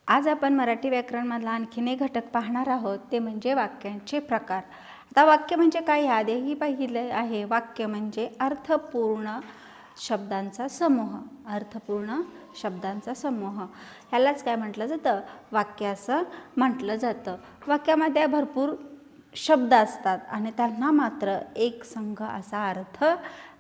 आज आपण मराठी व्याकरणमधला आणखीन एक घटक पाहणार आहोत, ते म्हणजे वाक्यांचे प्रकार. आता वाक्य म्हणजे काय याआधीही पाहिलं आहे. वाक्य म्हणजे अर्थपूर्ण शब्दांचा समूह. अर्थपूर्ण शब्दांचा समूह ह्यालाच काय म्हटलं जातं? वाक्य असं म्हटलं जातं. वाक्यामध्ये भरपूर शब्द असतात आणि त्यांना मात्र एक संघ असा अर्थ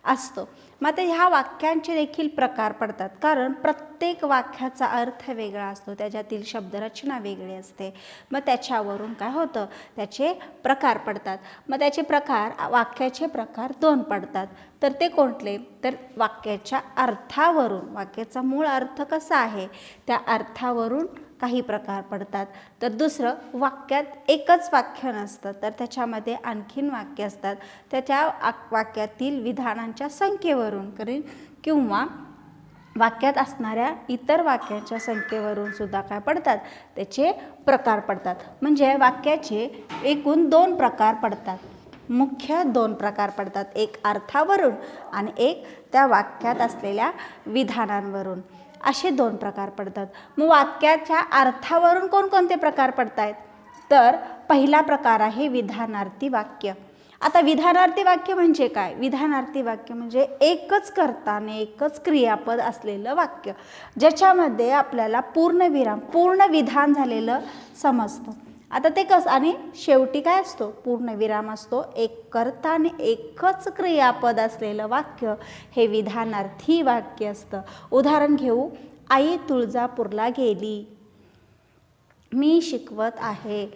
असतो. मग ह्या वाक्यांचे देखील प्रकार पडतात, कारण प्रत्येक वाक्याचा अर्थ वेगळा असतो, त्याच्यातील शब्दरचना वेगळी असते. मग त्याच्यावरून काय होतं? त्याचे प्रकार पडतात. मग त्याचे प्रकार, वाक्याचे प्रकार दोन पडतात. तर ते कोणते? तर वाक्याच्या अर्थावरून, वाक्याचा मूळ अर्थ कसा आहे त्या अर्थावरून काही प्रकार पडतात. तर दुसरं, वाक्यात एकच वाक्य नसतं, तर त्याच्यामध्ये आणखीन वाक्य असतात. त्या वाक्यातील विधानांच्या संख्येवरून किंवा वाक्यात असणाऱ्या इतर वाक्यांच्या संख्येवरून सुद्धा काय पडतात? त्याचे प्रकार पडतात. म्हणजे वाक्याचे एकूण दोन प्रकार पडतात. मुख्य दोन प्रकार पडतात, एक अर्थावरून आणि एक त्या वाक्यात असलेल्या विधानांवरून. असे दोन प्रकार पडतात. मग वाक्याच्या अर्थावरून कोणकोणते प्रकार पडत आहेत? तर पहिला प्रकार आहे विधानार्थी वाक्य. आता विधानार्थी वाक्य म्हणजे काय? विधानार्थी वाक्य म्हणजे एकच कर्ता आणि एकच क्रियापद असलेलं वाक्य, ज्याच्यामध्ये आपल्याला पूर्णविराम, पूर्ण विधान झालेलं समजतं. आता ते कसं? आणि शेवटी काय असतो? पूर्णविराम असतो. एक कर्ता आणि एकच क्रियापद असलेलं वाक्य हे विधानार्थी वाक्य असतं. उदाहरण घेऊ. आई तुळजापूरला गेली. मी शिकवत आहे.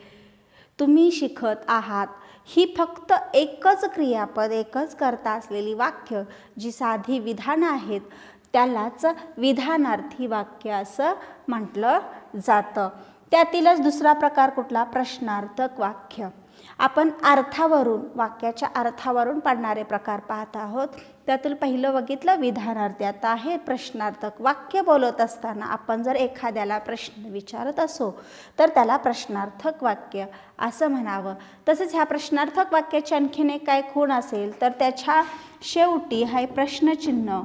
तुम्ही शिकत आहात. ही फक्त एकच क्रियापद, एकच कर्ता असलेली वाक्य जी साधी विधानं आहेत, त्यालाच विधानार्थी वाक्य असं म्हटलं जातं. त्यातीलच दुसरा प्रकार कुठला? प्रश्नार्थक वाक्य. आपण अर्थावरून, वाक्याच्या अर्थावरून पडणारे प्रकार पाहत आहोत. त्यातील पहिलं बघितलं विधानार्थी. आता आहे प्रश्नार्थक वाक्य. बोलत असताना आपण जर एखाद्याला प्रश्न विचारत असो तर त्याला प्रश्नार्थक वाक्य असं म्हणावं. तसेच ह्या प्रश्नार्थक वाक्याची आणखीन एक काय खूण असेल तर त्याच्या शेवटी हे प्रश्नचिन्ह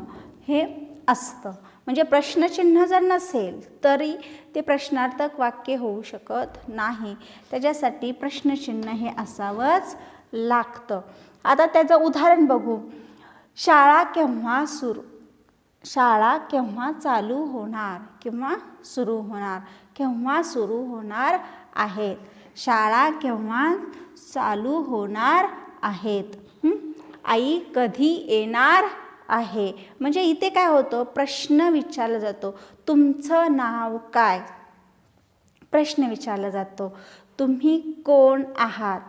हे असतं. म्हणजे प्रश्नचिन्ह जर नसेल तरी ते प्रश्नार्थक वाक्य होऊ शकत नाही. त्याच्यासाठी प्रश्नचिन्ह हे असावंच लागतं. आता त्याचं उदाहरण बघू. शाळा केव्हा चालू होणार किंवा सुरू होणार? केव्हा सुरू होणार आहेत? शाळा केव्हा चालू होणार आहेत? आई कधी येणार आहे? म्हणजे इथे काय होतं? प्रश्न विचारला जातो. तुमचं नाव काय? प्रश्न विचारला जातो. तुम्ही कोण आहात?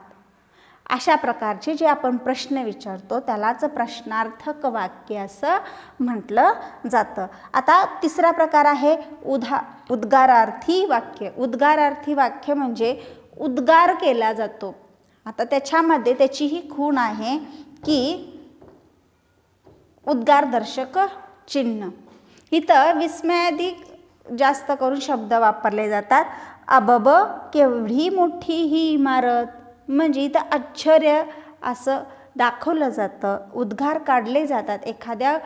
अशा प्रकारचे जे आपण प्रश्न विचारतो त्यालाच प्रश्नार्थक वाक्य असं म्हटलं जातं. आता तिसरा प्रकार आहे उद्गारार्थी वाक्य. उद्गारार्थी वाक्य म्हणजे उद्गार केला जातो. आता त्याच्यामध्ये त्याची ही खूण आहे की उद्गारदर्शक चिन्ह. इथं विस्मयाधिक जास्त करून शब्द वापरले जातात. अबब, केवढी मोठी ही इमारत. म्हणजे इथं आश्चर्य असं दाखवलं जातं. उद्गार काढले जातात एखाद्या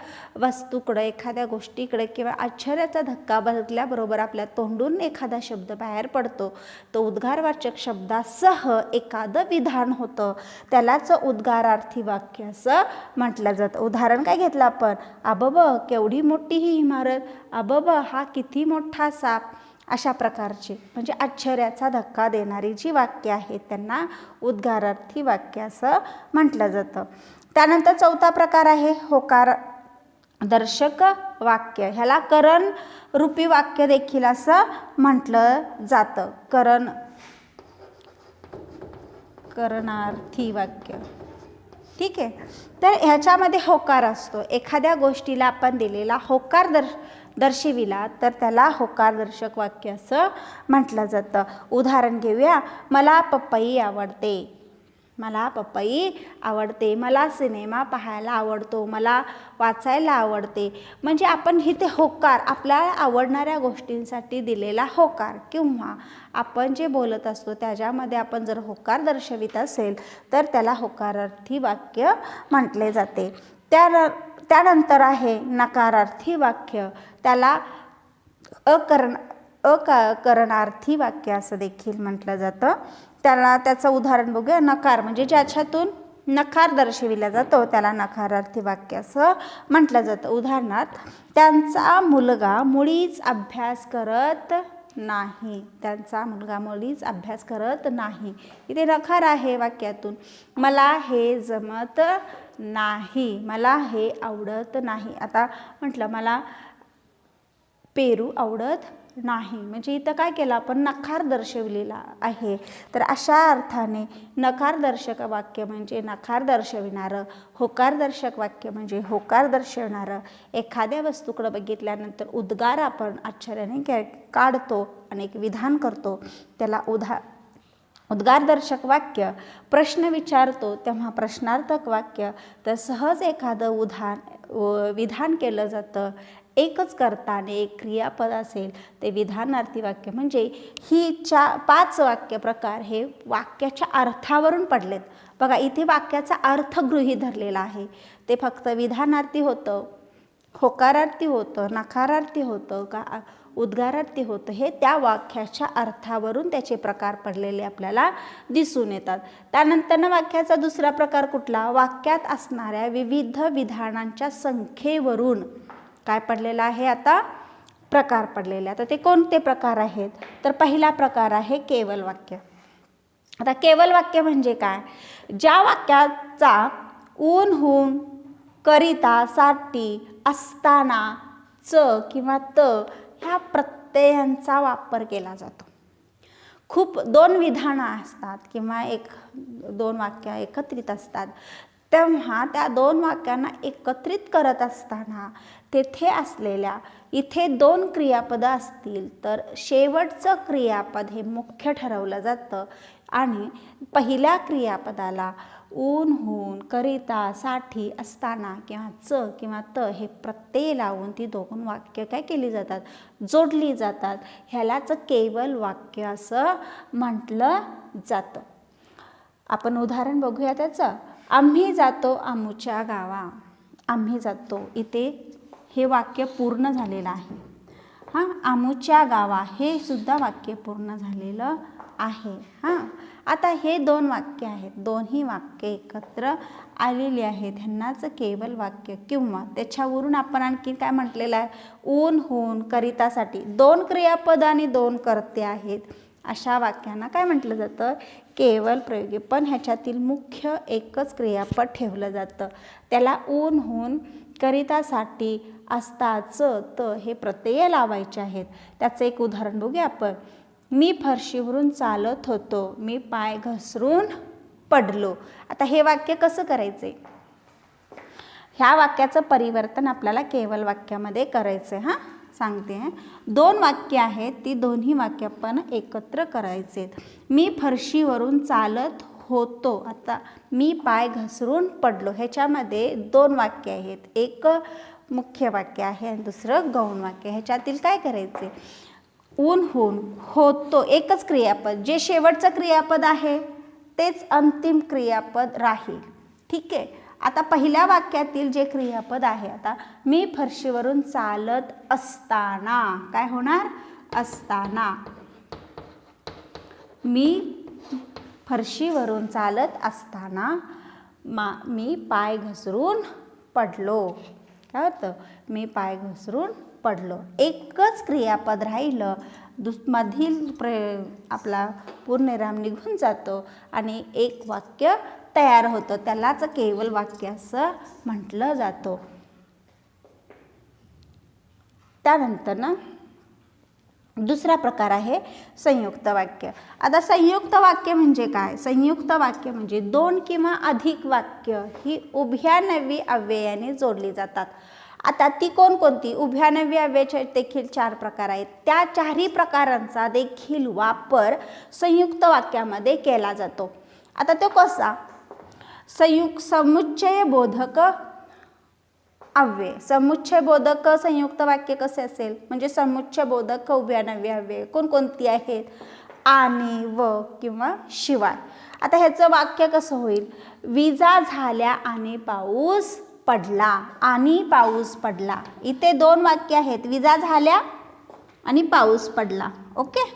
वस्तूकडे, एखाद्या गोष्टीकडे, किंवा आश्चर्याचा धक्का बसल्याबरोबर आपल्या तोंडून एखादा शब्द बाहेर पडतो. तो उद्गारवाचक शब्दासह एखादं विधान होतं, त्यालाच उद्गारार्थी वाक्य असं म्हटलं जातं. उदाहरण काय घेतलं आपण? अबब, केवढी मोठी ही इमारत. अबब, हा किती मोठा साप. अशा प्रकारचे म्हणजे आश्चर्याचा धक्का देणारी जी वाक्य आहेत त्यांना उद्गारार्थी वाक्य असं म्हटलं जातं. त्यानंतर चौथा प्रकार आहे होकार दर्शक वाक्य. ह्याला करण रूपी वाक्य देखील असं म्हटलं जातं. करणार्थी वाक्य. ठीक आहे. तर ह्याच्यामध्ये होकार असतो. एखाद्या गोष्टीला आपण दिलेला होकार दर्शविला तर त्याला होकारदर्शक वाक्य असं म्हटलं जातं. उदाहरण घेऊया. मला पपई आवडते. मला पपई आवडते. मला सिनेमा पाहायला आवडतो. मला वाचायला आवडते. म्हणजे आपण इथे होकार, आपल्याला आवडणाऱ्या गोष्टींसाठी दिलेला होकार, किंवा आपण जे बोलत असतो त्याच्यामध्ये आपण जर होकार दर्शवित असेल तर त्याला होकारार्थी वाक्य म्हटले जाते. त्यानंतर आहे नकारार्थी वाक्य. त्याला अकरणार्थी वाक्य असं देखील म्हटलं जातं. त्याचं उदाहरण बघूया. नकार म्हणजे ज्याच्यातून नकार दर्शविला जातो त्याला नकारार्थी वाक्य असं म्हटलं जातं. उदाहरणार्थ, त्यांचा मुलगा मुळीच अभ्यास करत नाही. त्यांचा मुलगा मुळीच अभ्यास करत नाही. इथे नकार आहे वाक्यातून. मला हे जमत नाही, मला हे आवडत नाही. आता म्हटलं मला पेरू आवडत नाही, म्हणजे इथं काय केलं आपण, नकार दर्शवलेला आहे. तर अशा अर्थाने नकारदर्शक वाक्य म्हणजे नकार दर्शविणारं, होकारदर्शक वाक्य म्हणजे होकार दर्शवणारं. एखाद्या वस्तूकडे बघितल्यानंतर उद्गार आपण आश्चर्याने काढतो आणि एक विधान करतो, त्याला उद्गारदर्शक वाक्य. प्रश्न विचारतो तेव्हा प्रश्नार्थक वाक्य. तर सहज एखादं विधान केलं जातं, एकच कर्ता आणि एक क्रियापद असेल ते विधानार्थी वाक्य. म्हणजे ही 5 वाक्य प्रकार हे वाक्याच्या अर्थावरून पडलेत. बघा इथे वाक्याचा अर्थ गृहीत धरलेला आहे. ते फक्त विधानार्थी होतं, होकारार्थी होतं, नकारार्थी होतं का उद्गारार्थी होतं, हे त्या वाक्याच्या अर्थावरून त्याचे प्रकार पडलेले आपल्याला दिसून येतात. त्यानंतर वाक्याचा दुसरा प्रकार कुठला, वाक्यात असणाऱ्या विविध विधानांच्या संख्येवरून काय पडलेला आहे, आता प्रकार पडलेले. आता ते कोणते प्रकार आहेत, तर पहिला प्रकार आहे केवल वाक्य. आता केवल वाक्य म्हणजे काय, ज्या वाक्याचा ऊन, हून, करिता, साठी, असताना, च किंवा त ह्या प्रत्ययांचा वापर केला जातो. खूप 2 विधानं असतात किंवा 1-2 वाक्य एकत्रित असतात, तेव्हा त्या 2 वाक्यांना एकत्रित करत असताना तेथे असलेल्या इथे 2 क्रियापदं असतील तर शेवटचं क्रियापद हे मुख्य ठरवलं जातं आणि पहिल्या क्रियापदाला ऊन, हून, करिता, साठी, असताना किंवा च किंवा त हे प्रत्यय लावून ती 2 वाक्य काय केली जातात, जोडली जातात. ह्यालाच केवल वाक्य असं म्हटलं जातं. आपण उदाहरण बघूया त्याचं. आम्ही जातो आमुच्या गावा. आम्ही जातो, इथे हे वाक्य पूर्ण झालेलं आहे. हां, आमुच्या गावा हे सुद्धा वाक्य पूर्ण झालेलं आहे. हां, आता हे 2 वाक्य आहेत, दोन्ही वाक्य एकत्र आलेली आहेत, ह्यांनाच केवल वाक्य किंवा त्याच्यावरून आपण आणखी काय म्हटलेलं आहे, ऊन, हून, करितासाठी 2 क्रियापद आणि 2 कर्ते आहेत. अशा वाक्यांना काय म्हटलं जातं, केवल प्रयोगी. पण ह्याच्यातील मुख्य एकच क्रियापद ठेवलं जातं, त्याला ऊन, हून, करितासाठी, असता, च, त हे प्रत्यय लावायचे आहेत. त्याचं एक उदाहरण बघूया आपण. मी फरशीवरून चालत होतो, मी पाय घसरून पडलो. आता हे वाक्य कसं करायचे, ह्या वाक्याचं परिवर्तन आपल्याला केवल वाक्यामध्ये करायचं आहे. हां, सांगते. 2 वाक्य आहेत, ती दोन्ही वाक्य आपण एकत्र करायचे. मी फरशीवरून चालत होतो, आता मी पाय घसरून पडलो. ह्याच्यामध्ये 2 वाक्य आहेत, एक मुख्य वाक्य आहे आणि दुसरं गौण वाक्य. ह्याच्यातील काय करायचे, ऊन, हून, होतो एकच क्रियापद, जे शेवटचं क्रियापद आहे तेच अंतिम क्रियापद राहील. ठीक आहे. आता पहिल्या वाक्यातील जे क्रियापद आहे, आता मी फरशीवरून चालत असताना काय होणार, असताना. मी फरशीवरून चालत असताना मी पाय घसरून पडलो. काय होतं, मी पाय घसरून पडलो. एकच क्रियापद राहिलं, मधील आपला पूर्णविराम निघून जातो आणि एक वाक्य तयार होतं, त्यालाच केवल वाक्य असं म्हटलं जातं. त्यानंतर दुसरा प्रकार आहे संयुक्त वाक्य. आता संयुक्त वाक्य म्हणजे काय, संयुक्त वाक्य म्हणजे 2 किंवा अधिक वाक्य ही उभयान्वयी अव्ययाने जोडली जातात. आता ती कोणकोणती, उभयान्वयी अव्ययाचे देखील 4 प्रकार आहेत. त्या 4ही प्रकारांचा देखील वापर संयुक्त वाक्यामध्ये केला जातो. आता तो कसा, समुच्चय बोधक अव्यय. समुच्चय बोधक संयुक्त वाक्य कसे असेल, म्हणजे समुच्चय बोधक उभयान्वयी अव्यय कोणकोणती आहेत, आणि, व किंवा शिवाय. आता ह्याचं वाक्य कसं होईल, विजा झाल्या आणि पाऊस पडला. आणि पाऊस पडला, इथे 2 वाक्य आहेत, विजा झाल्या आणि पाऊस पडला. ओके,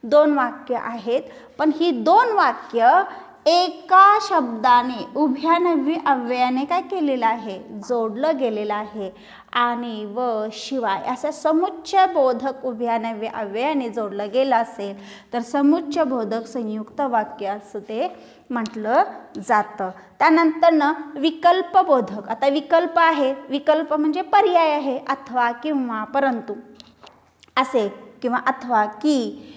2 वाक्य आहेत, पण ही 2 वाक्य एका शब्दाने उभ्यानव्य अव्ययाने काय केलेलं आहे, जोडलं गेलेलं आहे. आणि व शिवाय असं समुच्चय बोधक उभ्यानव्य अव्ययाने जोडलं गेलं असेल तर समुच्चय बोधक संयुक्त वाक्य असं ते म्हटलं जातं. त्यानंतर विकल्प बोधक. आता विकल्प आहे, विकल्प म्हणजे पर्याय आहे, अथवा किंवा परंतु असे किंवा अथवा की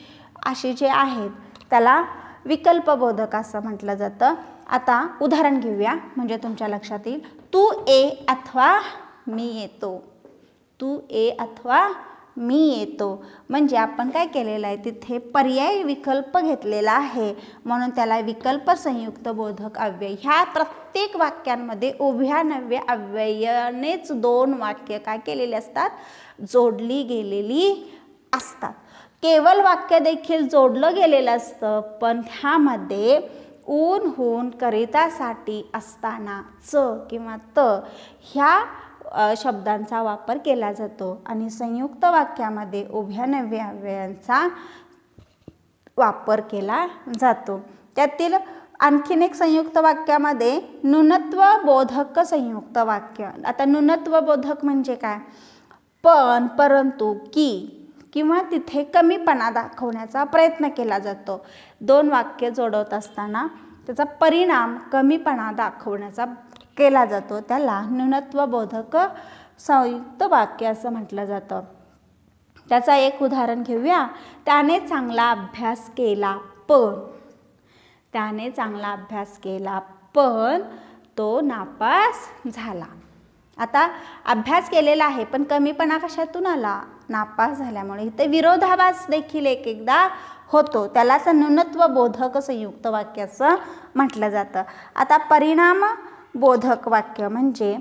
असे जे आहेत त्याला विकल्प बोधक असं म्हटलं जातं. आता उदाहरण घेऊया म्हणजे तुमच्या लक्षात येईल. तू ये अथवा मी येतो. तू ये अथवा मी येतो म्हणजे आपण काय केलेलं आहे, तिथे पर्याय विकल्प घेतलेला आहे म्हणून त्याला विकल्प संयुक्त बोधक अव्यय. ह्या प्रत्येक वाक्यांमध्ये उभ्यानव्य अव्ययानेच 2 वाक्य काय केलेली असतात, जोडली गेलेली असतात. केवळ वाक्य देखील जोडलं गेलेलं असतं, पण ह्यामध्ये ऊन होऊन करितासाठी असताना च किंवा त ह्या शब्दांचा वापर केला जातो आणि संयुक्त वाक्यामध्ये उभ्यानव्य अव्ययांचा वापर केला जातो. त्यातील आणखीन एक संयुक्त वाक्यामध्ये न्यूनत्व बोधक संयुक्त वाक्य. आता न्यूनत्व बोधक म्हणजे काय, पण परंतु की किंवा तिथे कमीपणा दाखवण्याचा प्रयत्न केला जातो. 2 वाक्य जोडत असताना त्याचा परिणाम कमीपणा दाखवण्याचा केला जातो, त्याला न्यूनत्व बोधक संयुक्त वाक्य असं म्हटलं जातं. त्याचा एक उदाहरण घेऊया. त्याने चांगला अभ्यास केला पण. त्याने चांगला अभ्यास केला पण तो नापास झाला. आता अभ्यास केलेला आहे पण कमीपणा कशातून आला, नापास झाल्यामुळे. इथे विरोधाभास देखील एक एकदा होतो, त्यालाच न्यूनत्व बोधक संयुक्त वाक्य असं म्हटलं जातं. आता परिणाम बोधक वाक्य म्हणजे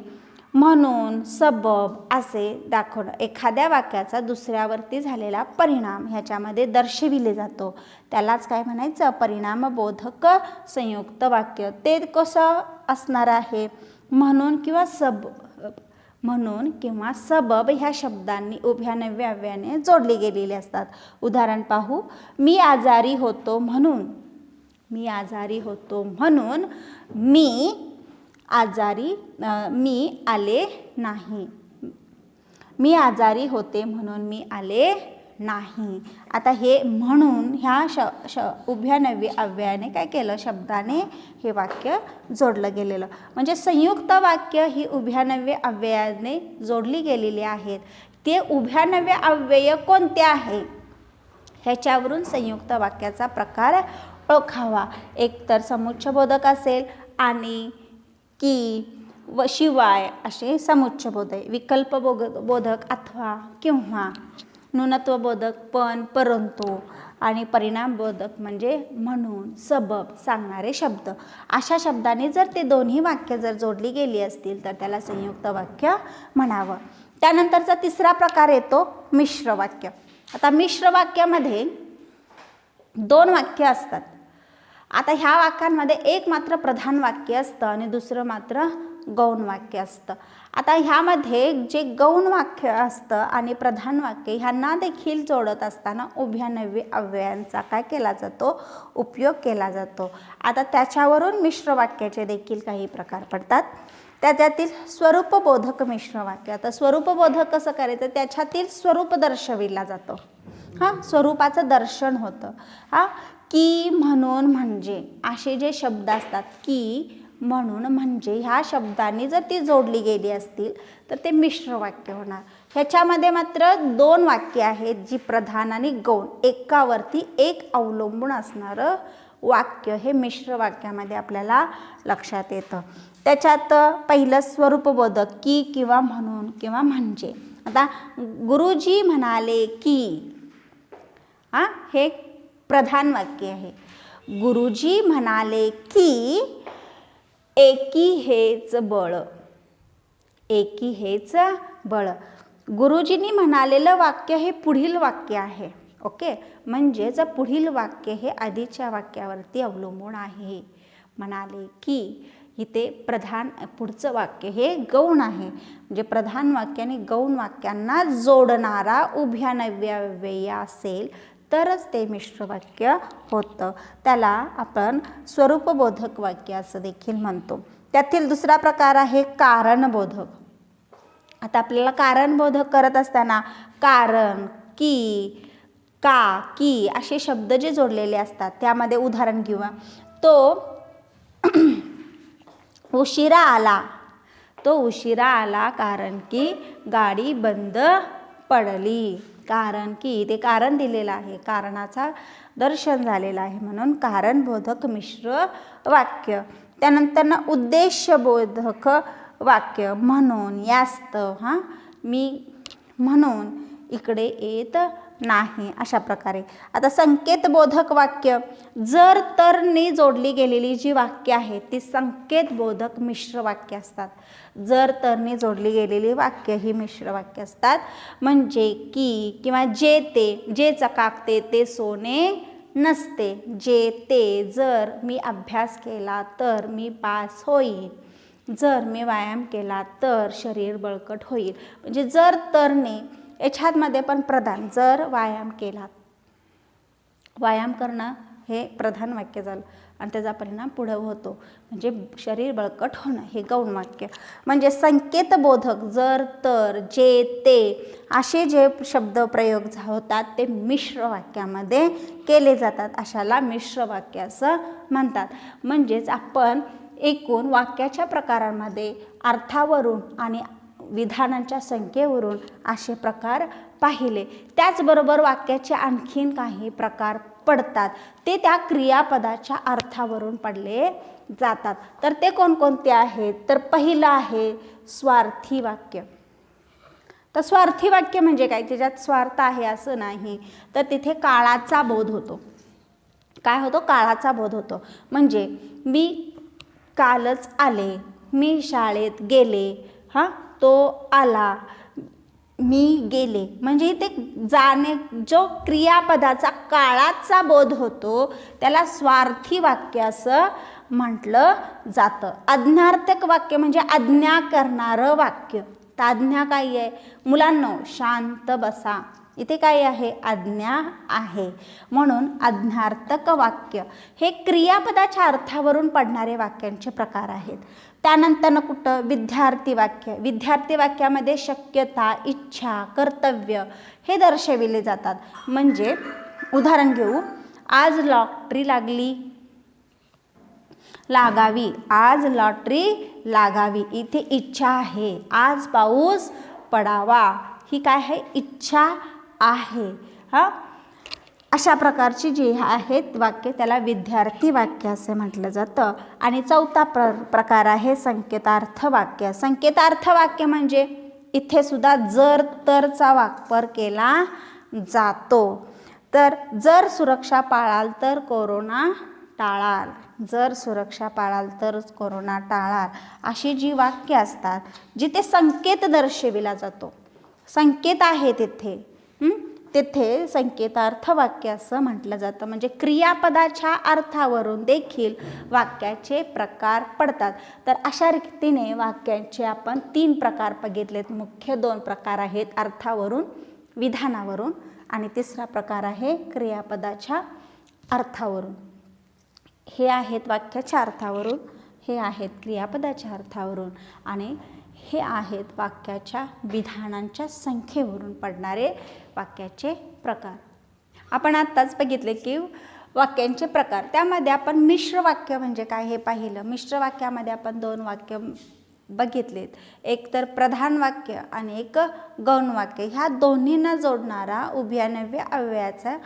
म्हणून सबब असे दाखवणं. एखाद्या वाक्याचा दुसऱ्यावरती झालेला परिणाम ह्याच्यामध्ये दर्शविले जातो, त्यालाच काय म्हणायचं, परिणाम बोधक संयुक्त वाक्य. ते कसं असणार आहे, म्हणून किंवा म्हणून किंवा सबब ह्या शब्दांनी उभ्यानव्य अव्ययाने जोडले गेलेले असतात. उदाहरण पाहू. मी आजारी होतो म्हणून. मी आजारी होतो म्हणून मी आले नाही. मी आजारी होते म्हणून मी आले नाही. आता हे म्हणून ह्या उभ्यानव्य अव्ययाने काय केलं, शब्दाने हे वाक्य जोडलं गेलेलं. म्हणजे संयुक्त वाक्य ही उभ्यानव्य अव्ययाने जोडली गेलेली आहेत. ते उभ्यानव्य अव्यय कोणते आहे ह्याच्यावरून संयुक्त वाक्याचा प्रकार ओळखावा. एक तर समुच्चय बोधक असेल आणि की व शिवाय असे समुच्चय बोधक. विकल्प बोधक अथवा किंवा, न्यूनत्व बोधक पण परंतु आणि परिणाम बोधक म्हणजे म्हणून सबब सांगणारे शब्द. अशा शब्दाने जर ते दोन्ही वाक्य जर जोडली गेली असतील तर त्याला संयुक्त वाक्य म्हणावं. त्यानंतरचा तिसरा प्रकार येतो मिश्र वाक्य. आता मिश्र वाक्यामध्ये 2 वाक्य असतात. आता ह्या वाक्यांमध्ये एक मात्र प्रधान वाक्य असतं आणि दुसरं मात्र गौण वाक्य असतं. आता ह्यामध्ये जे गौण वाक्य असतं आणि प्रधान वाक्य ह्यांना देखील जोडत असताना उभ्यानव्य अव्ययांचा काय केला जातो, उपयोग केला जातो. आता त्याच्यावरून मिश्र वाक्याचे देखील काही प्रकार पडतात. त्याच्यातील स्वरूपबोधक मिश्र वाक्य. आता स्वरूपबोधक कसं करायचं, त्याच्यातील स्वरूप दर्शविला जातो. स्वरूपाचं दर्शन होतं. की, म्हणून, म्हणजे असे जे शब्द असतात, की, म्हणून, म्हणजे ह्या शब्दांनी जर ती जोडली गेली असतील तर ते मिश्र वाक्य होणार. ह्याच्यामध्ये मात्र 2 वाक्य आहेत, जी प्रधान आणि गौण एकावरती एक अवलंबून असणारं वाक्य हे मिश्र वाक्यामध्ये आपल्याला लक्षात येतं. त्याच्यात पहिलं स्वरूपबोधक की किंवा म्हणून किंवा म्हणजे. आता गुरुजी म्हणाले की, हे प्रधान वाक्य आहे. गुरुजी म्हणाले की एकी हेच बळ. एकी हेच बळ. गुरुजींनी म्हणालेलं वाक्य हे पुढील वाक्य आहे. ओके, म्हणजेच पुढील वाक्य हे आधीच्या वाक्यावरती अवलंबून आहे. म्हणाले की इथे प्रधान पुढचं वाक्य हे गौण आहे, म्हणजे प्रधान वाक्य आणि गौण वाक्यांना जोडणारा उभयान्वयी असेल तरच ते मिश्र वाक्य होतं. त्याला आपण स्वरूपबोधक वाक्य असं देखील म्हणतो. त्यातील दुसरा प्रकार आहे कारणबोधक. आता आपल्याला कारणबोधक करत असताना कारण, की, का, की असे शब्द जे जोडलेले असतात त्यामध्ये उदाहरण घेऊया. तो उशिरा आला. तो उशिरा आला कारण की गाडी बंद पडली. कारण की, ते कारण दिलेलं आहे, कारणाचा दर्शन झालेलं आहे, म्हणून कारणबोधक मिश्र वाक्य. त्यानंतर उद्देशबोधक वाक्य. म्हणून, यास्तव, मी म्हणून इकडे येत नाही, अशा प्रकारे. आता संकेतबोधक वाक्य. जर तरने जोडली गेलेली जी वाक्य आहेत ती संकेतबोधक मिश्र वाक्य असतात. जर तरने जोडली गेलेली वाक्य ही मिश्र वाक्य असतात. म्हणजे की किंवा जे ते, जे चकाकते ते सोने नसते. जे ते, जर मी अभ्यास केला तर मी पास होईल. जर मी व्यायाम केला तर शरीर बळकट होईल. म्हणजे जर तरने याच्यामध्ये पण प्रधान. जर व्यायाम केला, व्यायाम करणं हे प्रधान वाक्य झालं आणि त्याचा परिणाम पुढे होतो, म्हणजे शरीर बळकट होणं हे गौण वाक्य. म्हणजे संकेतबोधक जर, तर, जे, ते असे जे शब्द प्रयोग होतात ते मिश्र वाक्यामध्ये केले जातात. अशाला मिश्र वाक्य असं म्हणतात. म्हणजेच आपण एकूण वाक्याच्या प्रकारांमध्ये अर्थावरून आणि विधानांच्या संख्येवरून असे प्रकार पाहिले. त्याचबरोबर वाक्याचे आणखीन काही प्रकार पडतात, ते त्या क्रियापदाच्या अर्थावरून पडले जातात. तर ते कोणकोणते आहेत? तर पहिलं आहे स्वार्थी वाक्य. तर स्वार्थी वाक्य म्हणजे काय? त्याच्यात स्वार्थ आहे असं नाही, तर तिथे काळाचा बोध होतो. काय होतो? काळाचा बोध होतो. म्हणजे मी कालच आले, मी शाळेत गेले, तो आला, मी गेले. म्हणजे ते जाणे, जो क्रियापदाचा काळाचा बोध होतो त्याला स्वार्थी वाक्य असं म्हटलं जातं. आज्ञार्थक वाक्य म्हणजे आज्ञा करणारं वाक्य. तर आज्ञा काय आहे? मुलांनो शांत बसा. इथे काय आहे? आज्ञा आहे. म्हणून आज्ञार्थक वाक्य हे क्रियापदाच्या अर्थावरून पडणारे वाक्यांचे प्रकार आहेत. त्यानंतर कुठं? विद्यार्थी वाक्य. विद्यार्थी वाक्यामध्ये शक्यता, इच्छा, कर्तव्य हे दर्शविले जातात. म्हणजे उदाहरण घेऊ. आज लॉटरी लागावी. आज लॉटरी लागावी. इथे इच्छा आहे. आज पाऊस पडावा. ही काय आहे? इच्छा आहे. अशा प्रकारची जी आहेत वाक्य त्याला विद्यार्थी वाक्य असे म्हटलं जातं. आणि चौथा प्रकार आहे संकेतार्थ वाक्य. संकेतार्थ वाक्य म्हणजे इथे सुद्धा जर तरचा वापर केला जातो. तर जर सुरक्षा पाळाल तर कोरोना टाळाल. जर सुरक्षा पाळाल तर कोरोना टाळाल. अशी जी वाक्य असतात जिथे संकेत दर्शविला जातो, संकेत आहे तिथे, तेथे संकेतार्थ वाक्य असं म्हटलं जातं. म्हणजे क्रियापदाच्या अर्थावरून देखील वाक्याचे प्रकार पडतात. तर अशा रीतीने वाक्यांचे आपण 3 प्रकार बघितलेत. मुख्य 2 प्रकार आहेत अर्थावरून, विधानावरून, आणि तिसरा प्रकार आहे क्रियापदाच्या अर्थावरून. हे आहेत वाक्याच्या अर्थावरून, हे आहेत क्रियापदाच्या अर्थावरून, आणि हे आहेत वाक्याच्या विधानांच्या संख्येवरून पडणारे वाक्याचे प्रकार. आपण आत्ताच बघितले की वाक्यांचे प्रकार. त्यामध्ये आपण मिश्र वाक्य म्हणजे काय हे पाहिलं. मिश्र वाक्यामध्ये आपण 2 वाक्य बघितलेत. एक तर प्रधान वाक्य आणि एक गौण वाक्य. ह्या दोन्हींना जोडणारा उभयान्वयी अव्ययाचा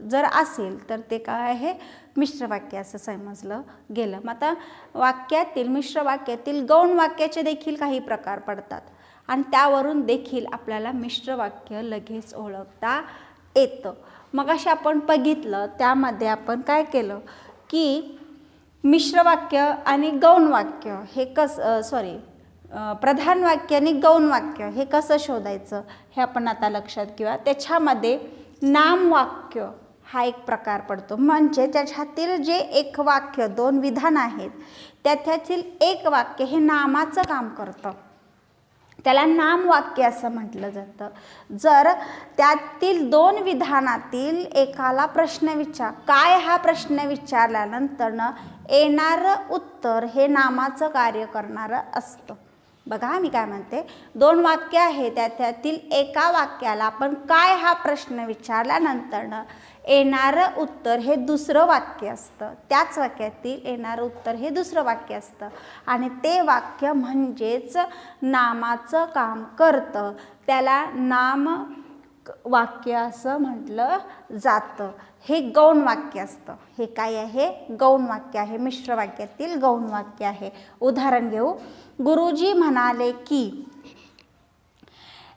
जर असेल तर ते काय आहे? मिश्र वाक्य असं समजलं गेलं. मग आता वाक्यातील, मिश्र वाक्यातील गौण वाक्याचे देखील काही प्रकार पडतात आणि त्यावरून देखील आपल्याला मिश्र वाक्य लगेच ओळखता येतं. मग अशा आपण बघितलं, त्यामध्ये आपण काय केलं की मिश्र वाक्य आणि गौण वाक्य हे प्रधान वाक्य आणि गौण वाक्य हे कसं शोधायचं हे आपण आता लक्षात घेऊया. त्याच्यामध्ये नामवाक्य हा एक प्रकार पडतो. म्हणजे त्याच्यातील जे एक वाक्य, दोन विधान आहेत, त्याच्यातील एक वाक्य हे नामाचं काम करतं, त्याला नामवाक्य असं म्हटलं जातं. जर त्यातील दोन विधानातील एकाला प्रश्न काय हा प्रश्न विचारल्यानंतरनं येणारं उत्तर हे नामाचं कार्य करणारं असतं. बघा मी काय म्हणते, दोन वाक्य आहे, त्यातील एका वाक्याला आपण काय हा प्रश्न विचारल्यानंतरनं येणारं उत्तर हे दुसरं वाक्य असतं. त्याच वाक्यातील येणारं उत्तर हे दुसरं वाक्य असतं आणि ते वाक्य म्हणजेच नामाचं काम करतं. त्याला नाम वाक्य असं म्हटलं जातं. हे गौण वाक्य असतं. हे काय आहे? गौण वाक्य आहे. मिश्र वाक्यातील गौण वाक्य आहे. उदाहरण घेऊ. गुरुजी म्हणाले की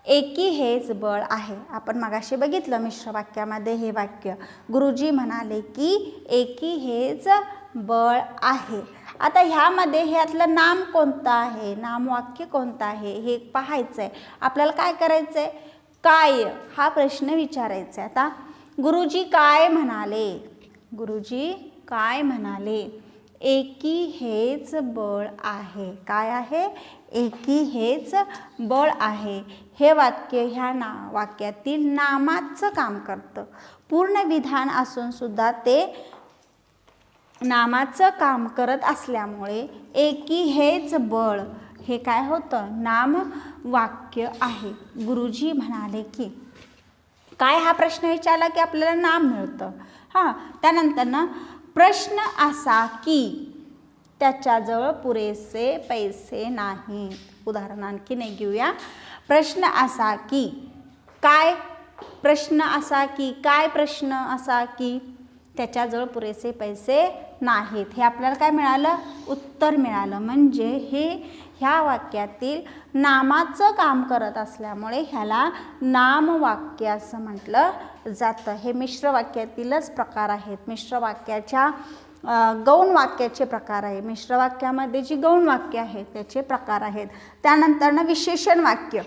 एकी हेच बळ आहे. आपण मगाशी बघितलं मिश्र वाक्यामध्ये हे वाक्य, गुरुजी म्हणाले की एकी हेच बळ आहे. आता ह्यामध्ये ह्यातलं नाम कोणतं आहे, नामवाक्य कोणतं आहे हे पाहायचं आहे. आपल्याला काय करायचं आहे? काय हा प्रश्न विचारायचा आहे. आता गुरुजी काय म्हणाले, गुरुजी काय म्हणाले, एकी हेच बळ आहे. काय आहे? एकी हेच बळ आहे. हे वाक्य ह्या वाक्यातील नामाचं काम करतं. पूर्ण विधान असून सुद्धा ते नामाचं काम करत असल्यामुळे एकी हेच बळ हे काय होतं? नाम वाक्य आहे. गुरुजी म्हणाले की काय हा प्रश्न विचारला की आपल्याला नाम मिळतं. त्यानंतर ना प्रश्न असा की त्याच्याजवळ पुरेसे पैसे नाही. उदाहरण आणखी नाही घेऊया. प्रश्न असा की काय, प्रश्न असा की काय, प्रश्न असा की त्याच्याजवळ पुरेसे पैसे नाहीत. हे आपल्याला काय मिळालं? उत्तर मिळालं. म्हणजे हे ह्या वाक्यातील नामाचं काम करत असल्यामुळे ह्याला नामवाक्य असं म्हटलं जातं. हे मिश्र वाक्यातीलच प्रकार आहेत. मिश्र वाक्याच्या गौण वाक्याचे प्रकार आहे. मिश्र वाक्यामध्ये जी गौण वाक्य आहेत त्याचे प्रकार आहेत. त्यानंतर विशेषण वाक्य.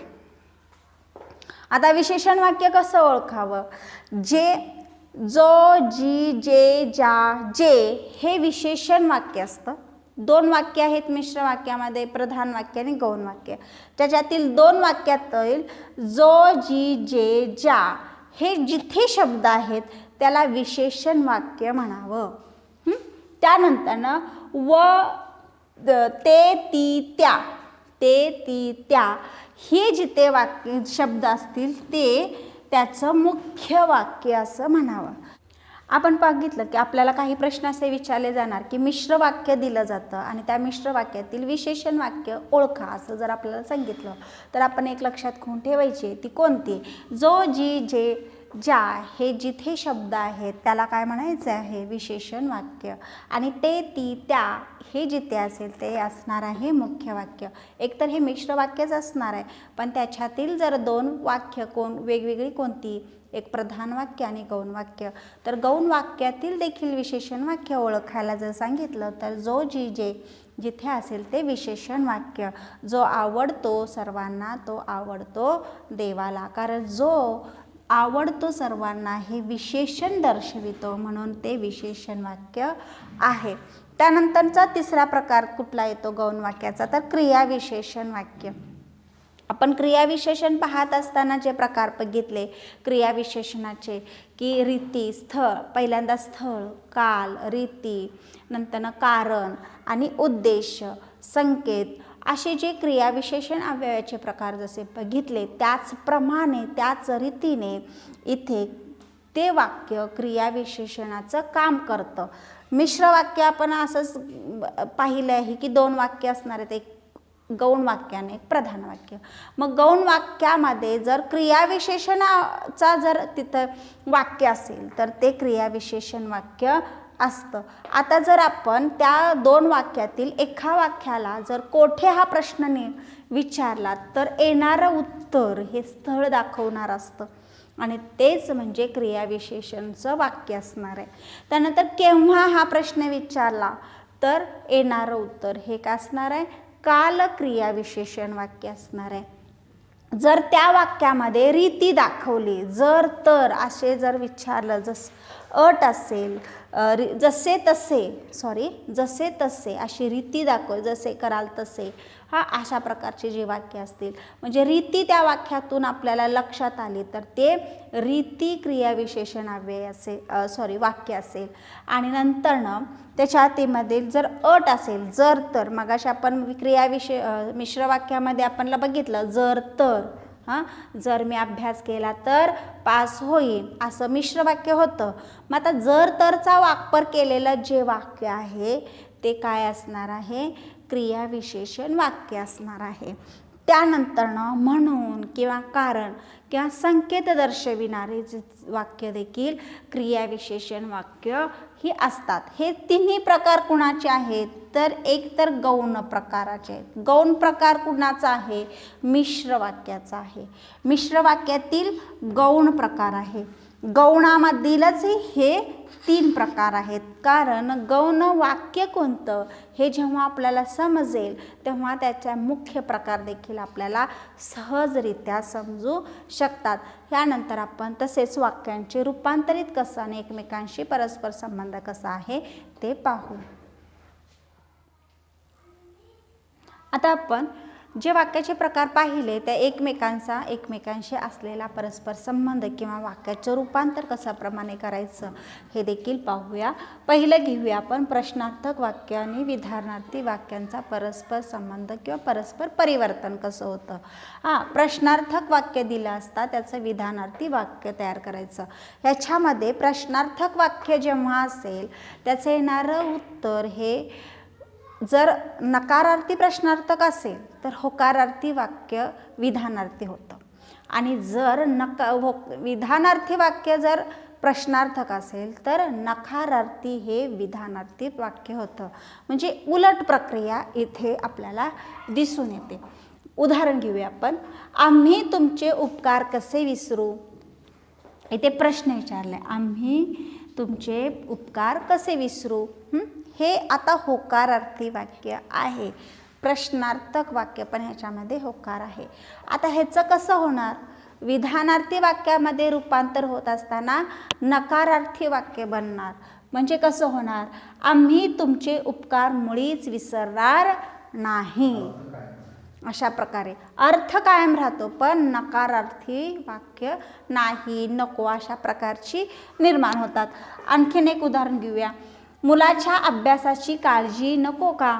आता विशेषण वाक्य कसं ओळखावं? जे, जो, जी, जे, ज्या, जे हे विशेषण वाक्य असतं. दोन वाक्य आहेत मिश्र वाक्यामध्ये, प्रधान वाक्य आणि गौण वाक्य. त्याच्यातील दोन वाक्यातील जो, जी, जे, ज्या हे जिथे शब्द आहेत त्याला विशेषण वाक्य म्हणावं. त्यानंतर व, ते, ती, त्या, ते, ती, त्या हे जिथे वाक्य शब्द असतील ते त्याचं मुख्य वाक्य असं म्हणावं. आपण बघितलं की आपल्याला काही प्रश्न असे विचारले जाणार की मिश्र वाक्य दिलं जातं आणि त्या मिश्र वाक्यातील विशेषण वाक्य ओळखा असं जर आपल्याला सांगितलं तर आपण एक लक्षात घेऊन ठेवायची, ती कोणती? जो, जी, जे, ज्या हे जिथे शब्द आहेत त्याला काय म्हणायचं आहे? विशेषण वाक्य. आणि ते, ती, त्या हे जिथे असेल ते असणार आहे मुख्य वाक्य. एकतर हे मिश्र वाक्यच असणार आहे, पण त्याच्यातील जर दोन वाक्य वेगवेगळी कोणती? एक प्रधान वाक्य आणि गौण वाक्य. तर गौण वाक्यातील देखील विशेषण वाक्य ओळखायला जर सांगितलं तर जो, जी, जे जिथे असेल ते विशेषण वाक्य. जो आवडतो सर्वांना तो आवडतो देवाला. कारण जो आवडतो सर्वांना हे विशेषण दर्शवितो म्हणून ते विशेषण वाक्य आहे. त्यानंतरचा तिसरा प्रकार कुठला येतो गौण वाक्याचा? तर क्रियाविशेषण वाक्य. आपण क्रियाविशेषण पाहत असताना जे प्रकार बघितले क्रियाविशेषणाचे की रीती, स्थळ, पहिल्यांदा स्थळ, काल, रीती, नंतर कारण आणि उद्देश, संकेत असे जे क्रियाविशेषण अव्ययाचे प्रकार जसे बघितले त्याचप्रमाणे त्याच रीतीने इथे ते वाक्य क्रियाविशेषणाचं काम करतं. मिश्र वाक्य आपण असंच पाहिलं आहे की दोन वाक्य असणार आहेत, एक गौण वाक्य आणि एक प्रधान वाक्य. मग गौण वाक्यामध्ये जर क्रियाविशेषणाचा जर तिथं वाक्य असेल तर ते क्रियाविशेषण वाक्य असतं. आता जर आपण त्या दोन वाक्यातील एका वाक्याला जर कोठे हा प्रश्न विचारला तर येणारं उत्तर हे स्थळ दाखवणार असतं आणि तेच म्हणजे क्रियाविशेषणचं वाक्य असणार आहे. त्यानंतर केव्हा हा प्रश्न विचारला तर येणारं उत्तर हे काय असणार आहे? काल क्रियाविशेषण वाक्य असणार आहे. जर त्या वाक्यामध्ये रीती दाखवली, जर तर असे जर विचारलं, अट असेल, जसे तसे अशी रीती दाखव, जसे कराल तसे, अशा प्रकारचे जे वाक्य असतील, म्हणजे रीती त्या वाक्यातून आपल्याला लक्षात आली तर ते रीती क्रियाविशेषण वाक्य असेल. आणि नंतरनं त्याच्या हातीमध्ये जर अट असेल, जर तर, मगाशी आपण मिश्र वाक्यामध्ये आपण बघितलं, जर तर, जर मी अभ्यास केला तर पास होईल, असं मिश्र वाक्य होतं. मग आता जर तरचा वापर केलेलं जे वाक्य आहे ते काय असणार आहे? क्रियाविशेषण वाक्य असणार आहे. त्यानंतरनं म्हणून किंवा कारण किंवा संकेत दर्शविणारे वाक्य देखील क्रियाविशेषण वाक्य ही असतात. हे तिन्ही प्रकार कुणाचे आहेत? तर एक तर गौण प्रकाराचे आहेत. गौण प्रकार कुणाचा आहे? मिश्र वाक्याचा आहे. मिश्र वाक्यातील गौण प्रकार आहे. गौणामधीलच हे 3 प्रकार आहेत. कारण गौण वाक्य कोणतं हे जेव्हा आपल्याला समजेल तेव्हा त्याचा मुख्य प्रकार देखील आपल्याला सहजरित्या समजू शकतात. यानंतर आपण तसेच वाक्यांचे रूपांतरित कसं आणि एकमेकांशी परस्पर संबंध कसा आहे ते पाहू. आता आपण जे वाक्याचे प्रकार पाहिले त्या एकमेकांशी असलेला परस्पर संबंध किंवा वाक्याचं रूपांतर कशाप्रमाणे करायचं हे देखील पाहूया. पहिलं घेऊया आपण प्रश्नार्थक वाक्य आणि विधानार्थी वाक्यांचा परस्पर संबंध किंवा परस्पर परिवर्तन कसं होतं. प्रश्नार्थक वाक्य दिलं असता त्याचं विधानार्थी वाक्य तयार करायचं. ह्याच्यामध्ये प्रश्नार्थक वाक्य जेव्हा असेल त्याचं येणारं उत्तर हे जर नकारार्थी प्रश्नार्थक असेल तर होकारार्थी वाक्य विधानार्थी होतं. आणि जर विधानार्थी वाक्य जर प्रश्नार्थक असेल तर नकारार्थी हे विधानार्थी वाक्य होतं. म्हणजे उलट प्रक्रिया इथे आपल्याला दिसून येते. उदाहरण घेऊया आपण. आम्ही तुमचे उपकार कसे विसरू. इथे प्रश्न विचारलाय, आम्ही तुमचे उपकार कसे विसरू. हे आता होकारार्थी वाक्य आहे. प्रश्नार्थक वाक्य पण ह्याच्यामध्ये होकार आहे. आता ह्याचं कसं होणार? विधानार्थी वाक्यामध्ये रूपांतर होत असताना नकारार्थी वाक्य बनणार. म्हणजे कसं होणार? आम्ही तुमचे उपकार मुळीच विसरणार नाही. अशा प्रकारे अर्थ कायम राहतो पण नकारार्थी वाक्य नाही, नको अशा प्रकारची निर्माण होतात. आणखीन एक उदाहरण घेऊया. मुलाच्या अभ्यासाची काळजी नको का.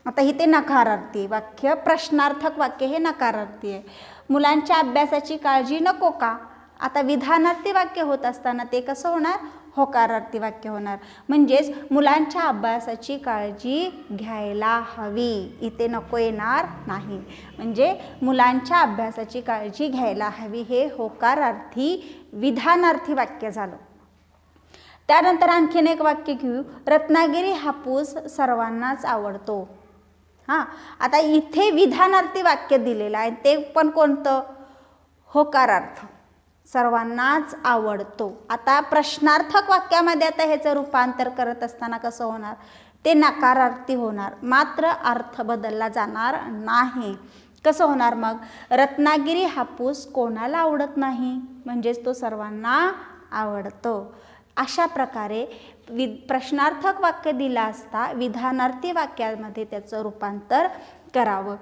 आता इथे नकारार्थी वाक्य, प्रश्नार्थक वाक्य हे नकारार्थी आहे. मुलांच्या अभ्यासाची काळजी नको का. आता विधानार्थी वाक्य होत असताना ते कसं होणार? होकारार्थी वाक्य होणार. म्हणजेच मुलांच्या अभ्यासाची काळजी घ्यायला हवी, इथे नको येणार नाही. म्हणजे मुलांच्या अभ्यासाची काळजी घ्यायला हवी हे होकारार्थी विधानार्थी वाक्य झालं. त्यानंतर आणखीन एक वाक्य घेऊ. रत्नागिरी हापूस सर्वांनाच आवडतो. आता इथे विधानार्थी वाक्य दिलेलं आहे ते पण कोणतं? होकारार्थ, सर्वांनाच आवडतो. आता प्रश्नार्थक वाक्यामध्ये आता ह्याचं रूपांतर करत असताना कसं होणार? ते नकारार्थी होणार, मात्र अर्थ बदलला जाणार नाही. कसं होणार मग? रत्नागिरी हापूस कोणाला आवडत नाही, म्हणजेच तो सर्वांना आवडतो. अशा प्रकारे प्रश्नार्थक वाक्य दिला असता विधानार्थी वाक्यामध्ये त्याचं रूपांतर करावं.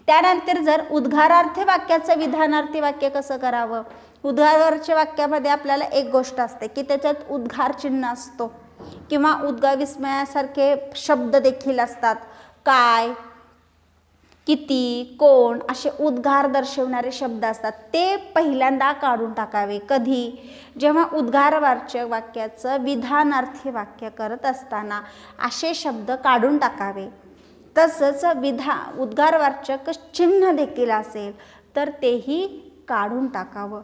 त्यानंतर जर उद्गारार्थी वाक्याचं विधानार्थी वाक्य कसं करावं? उद्गाराच्या वाक्यामध्ये आपल्याला एक गोष्ट असते की त्याच्यात उद्गार चिन्ह असतो किंवा उद्गार विस्मयासारखे शब्द देखील असतात. काय, किती, कोण असे उद्गार दर्शवणारे शब्द असतात. ते पहिल्यांदा काढून टाकावे. कधी? जेव्हा उद्गारवाचक वाक्याचं विधानार्थी वाक्य करत असताना असे शब्द काढून टाकावे. तसंच उद्गारवाचक चिन्ह देखील असेल तर तेही काढून टाकावं.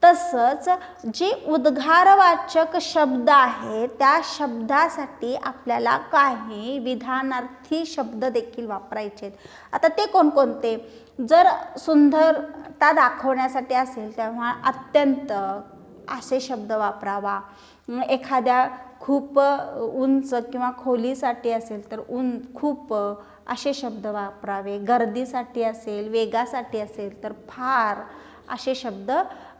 तसंच जे उद्गारवाचक शब्द आहे त्या शब्दासाठी आपल्याला काही विधानार्थी शब्द देखील वापरायचे आहेत. आता ते कोणकोणते? जर सुंदरता दाखवण्यासाठी असेल तेव्हा अत्यंत, असे शब्द वापरावा. एखाद्या खूप उंच किंवा खोलीसाठी असेल तर खूप असे शब्द वापरावे. गर्दीसाठी असेल, वेगासाठी असेल तर फार असे शब्द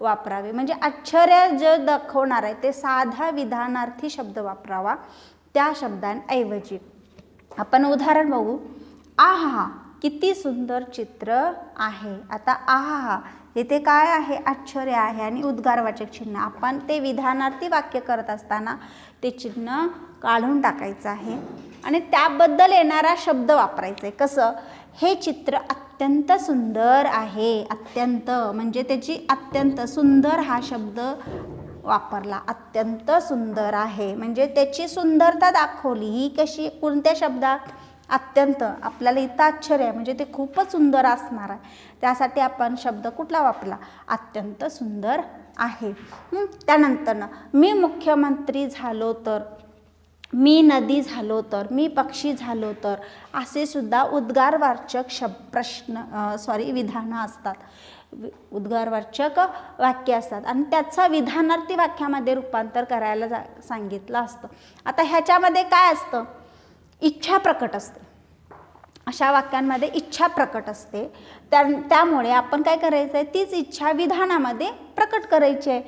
वापरावे. म्हणजे आश्चर्य जे दाखवणार आहे ते साधा विधानार्थी शब्द वापरावा त्या शब्दांऐवजी. आपण उदाहरण बघू. आहा किती सुंदर चित्र आहे. आता आहा येथे काय आहे? आश्चर्य आहे आणि उद्गारवाचक चिन्ह. आपण ते विधानार्थी वाक्य करत असताना ते चिन्ह काढून टाकायचं आहे आणि त्याबद्दल येणारा शब्द वापरायचा आहे. कसं? हे चित्र अत्यंत सुंदर आहे. अत्यंत म्हणजे त्याची अत्यंत, सुंदर हा शब्द वापरला. अत्यंत सुंदर आहे म्हणजे त्याची सुंदरता दाखवली. ही कशी? कोणत्या शब्दात? अत्यंत. आपल्याला इथं आश्चर्य आहे म्हणजे ते खूपच सुंदर असणार आहे. त्यासाठी आपण शब्द कुठला वापरला? अत्यंत सुंदर आहे. त्यानंतर मी मुख्यमंत्री झालो तर, मी नदी झालो तर, मी पक्षी झालो तर, असे सुद्धा उद्गारवाचक विधानं असतात. उद्गारवाचक वाक्य असतात आणि त्याचा विधानार्थी वाक्यामध्ये रूपांतर करायला सांगितलं असतं. आता ह्याच्यामध्ये काय असतं? इच्छा प्रकट असते. अशा वाक्यांमध्ये इच्छा प्रकट असते. त्यामुळे आपण काय करायचं आहे? तीच इच्छा विधानामध्ये प्रकट करायची आहे.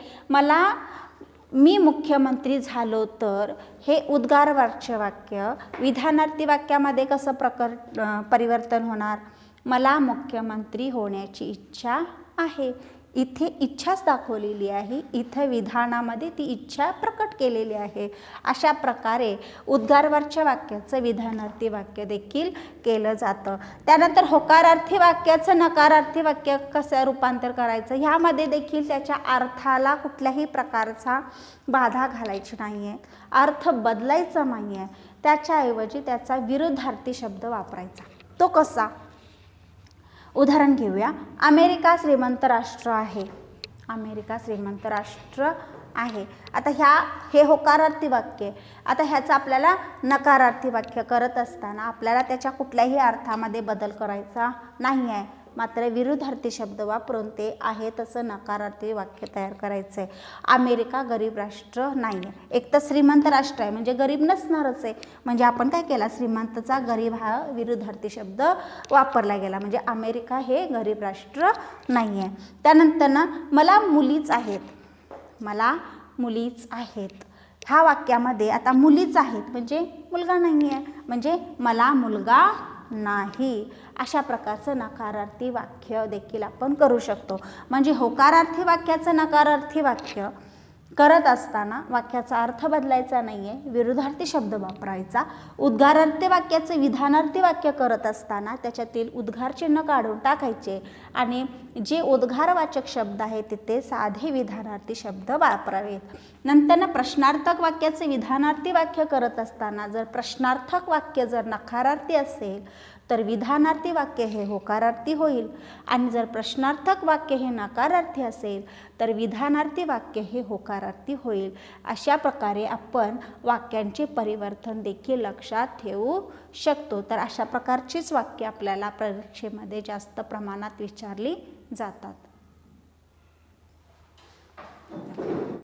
मी मुख्यमंत्री झालो तर हे उद्गारवाच्य वाक्य विधानार्थी वाक्यामध्ये कसं परिवर्तन होणार? मला मुख्यमंत्री होण्याची इच्छा आहे. इथे इच्छाच दाखवलेली आहे. इथे विधानामध्ये ती इच्छा प्रकट केलेली आहे. अशा प्रकारे उद्गारवाच्य वाक्याचं विधानार्थी वाक्य देखील केलं जातं. त्यानंतर होकारार्थी वाक्याचं नकारार्थी वाक्य कसं रूपांतर करायचं? ह्यामध्ये देखील त्याच्या अर्थाला कुठल्याही प्रकारचा बाधा घालायची नाही आहे. अर्थ बदलायचा नाही आहे. त्याच्याऐवजी त्याचा विरुद्धार्थी शब्द वापरायचा. तो कसा? उदाहरण घेऊया. अमेरिका श्रीमंत राष्ट्र आहे. अमेरिका श्रीमंत राष्ट्र आहे. आता हे होकारार्थी वाक्य. आता ह्याचं आपल्याला नकारार्थी वाक्य करत असताना आपल्याला त्याच्या कुठल्याही अर्थामध्ये बदल करायचा नाही आहे. मात्र विरुद्धार्थी शब्द वापरून ते आहे तसं नकारार्थी वाक्य तयार करायचं आहे. अमेरिका गरीब राष्ट्र नाही आहे. एक तर श्रीमंत राष्ट्र आहे म्हणजे गरीब नसणारच आहे. म्हणजे आपण काय केला? श्रीमंतचा गरीब हा विरुद्धार्थी शब्द वापरला गेला. म्हणजे अमेरिका हे गरीब राष्ट्र नाही आहे. त्यानंतर मला मुलीच आहेत. मला मुलीच आहेत. ह्या वाक्यामध्ये आता मुलीच आहेत म्हणजे मुलगा नाही आहे. म्हणजे मला मुलगा नाही. अशा प्रकारचं नकारार्थी वाक्य देखील आपण करू शकतो. म्हणजे होकारार्थी वाक्याचं नकारार्थी वाक्य करत असताना वाक्याचा अर्थ बदलायचा नाही आहे. विरुद्धार्थी शब्द वापरायचा. उद्गारार्थी वाक्याचं विधानार्थी वाक्य करत असताना त्याच्यातील उद्गार चिन्ह काढून टाकायचे आणि जे उद्गारवाचक शब्द आहेत तिथे साधे विधानार्थी शब्द वापरावेत. नंतर प्रश्नार्थक वाक्याचे विधानार्थी वाक्य करत असताना जर प्रश्नार्थक वाक्य जर नकारार्थी असेल तर विधानार्थी वाक्य हे होकारार्थी होईल आणि जर प्रश्नार्थक वाक्य हे नकारार्थी असेल तर विधानार्थी वाक्य हे होकारार्थी होईल. अशा प्रकारे आपण वाक्यांचे परिवर्तन देखील लक्षात ठेवू शकतो. तर अशा प्रकारचीच वाक्य आपल्याला परीक्षेमध्ये जास्त प्रमाणात विचारली जातात.